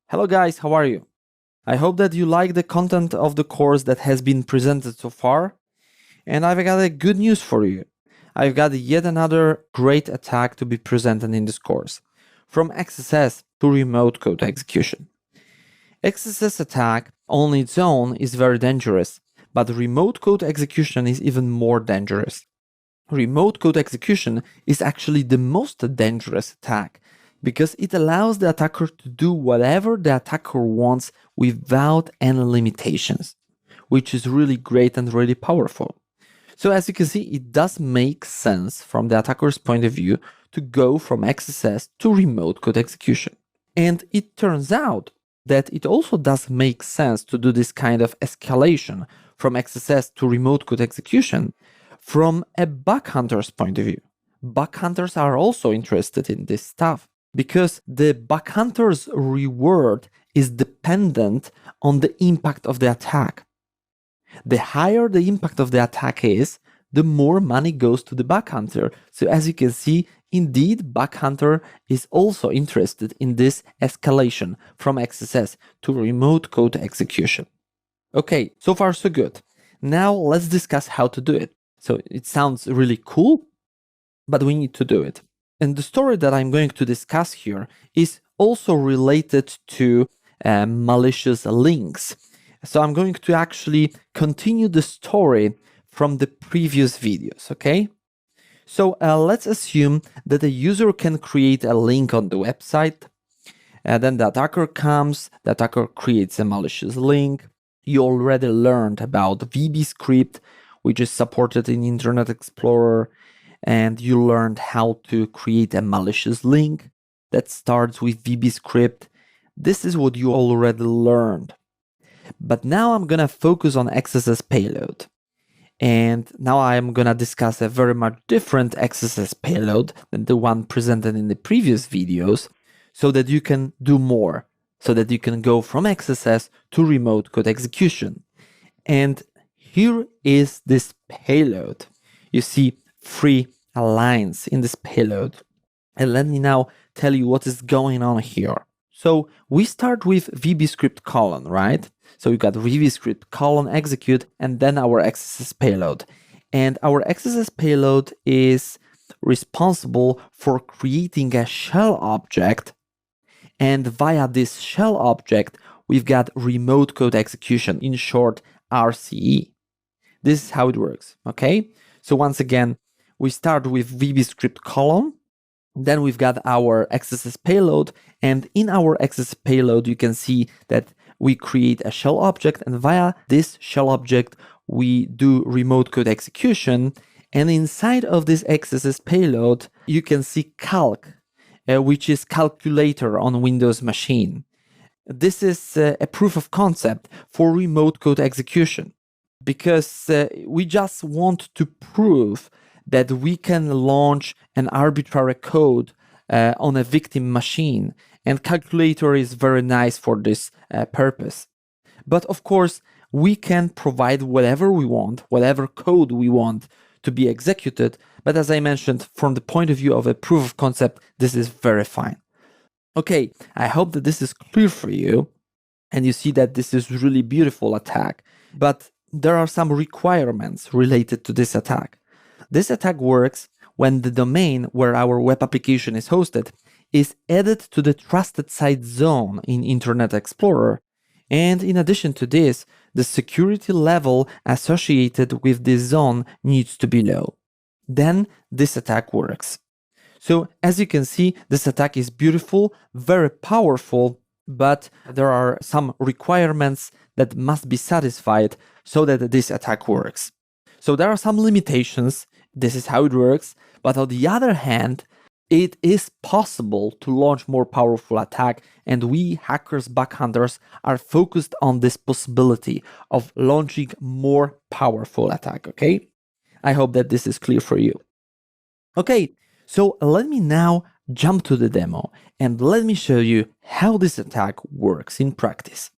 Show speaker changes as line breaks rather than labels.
Hello guys, how are you? I hope that you like the content of the course that has been presented so far. And I've got a good news for you. I've got yet another great attack to be presented in this course. From XSS to remote code execution. XSS attack on its own is very dangerous, but remote code execution is even more dangerous. Remote code execution is actually the most dangerous attack because it allows the attacker to do whatever the attacker wants without any limitations, which is really great and really powerful. So as you can see, it does make sense from the attacker's point of view to go from XSS to remote code execution. And it turns out that it also does make sense to do this kind of escalation from XSS to remote code execution from a bug hunter's point of view. Bug hunters are also interested in this stuff because the bug hunter's reward is dependent on the impact of the attack. The higher the impact of the attack is, the more money goes to the bug hunter. So as you can see, indeed, bug hunter is also interested in this escalation from XSS to remote code execution. Okay, so far so good. Now let's discuss how to do it. So it sounds really cool, but we need to do it. And the story that I'm going to discuss here is also related to malicious links. So I'm going to actually continue the story from the previous videos, okay? So let's assume that a user can create a link on the website, and then the attacker comes, the attacker creates a malicious link. You already learned about VB-script, which is supported in Internet Explorer, and you learned how to create a malicious link that starts with VB-script. This is what you already learned. But now I'm gonna focus on XSS payload. And now I'm gonna discuss a very much different XSS payload than the one presented in the previous videos, so that you can do more, so that you can go from XSS to remote code execution. And here is this payload. You see 3 lines in this payload. And let me now tell you what is going on here. So we start with VB-script colon, right? So we got VB-script colon execute and then our XSS payload. And our XSS payload is responsible for creating a shell object. And via this shell object, we've got remote code execution, in short, RCE. This is how it works, okay? So once again, we start with VB-script colon, then we've got our XSS payload, and in our XSS payload, you can see that we create a shell object, and via this shell object, we do remote code execution, and inside of this XSS payload, you can see calc, which is calculator on Windows machine. This is a proof of concept for remote code execution, because we just want to prove that we can launch an arbitrary code on a victim machine, and calculator is very nice for this purpose. But of course, we can provide whatever we want, whatever code we want to be executed, but as I mentioned, from the point of view of a proof of concept, this is very fine. Okay, I hope that this is clear for you, and you see that this is really beautiful attack, but there are some requirements related to this attack. This attack works when the domain where our web application is hosted is added to the trusted site zone in Internet Explorer. And in addition to this, the security level associated with this zone needs to be low. Then this attack works. So as you can see, this attack is beautiful, very powerful, but there are some requirements that must be satisfied so that this attack works. So there are some limitations. This is how it works. But on the other hand, it is possible to launch more powerful attack, and we hackers, bug hunters are focused on this possibility of launching more powerful attack, okay? I hope that this is clear for you. Okay, so let me now jump to the demo and let me show you how this attack works in practice.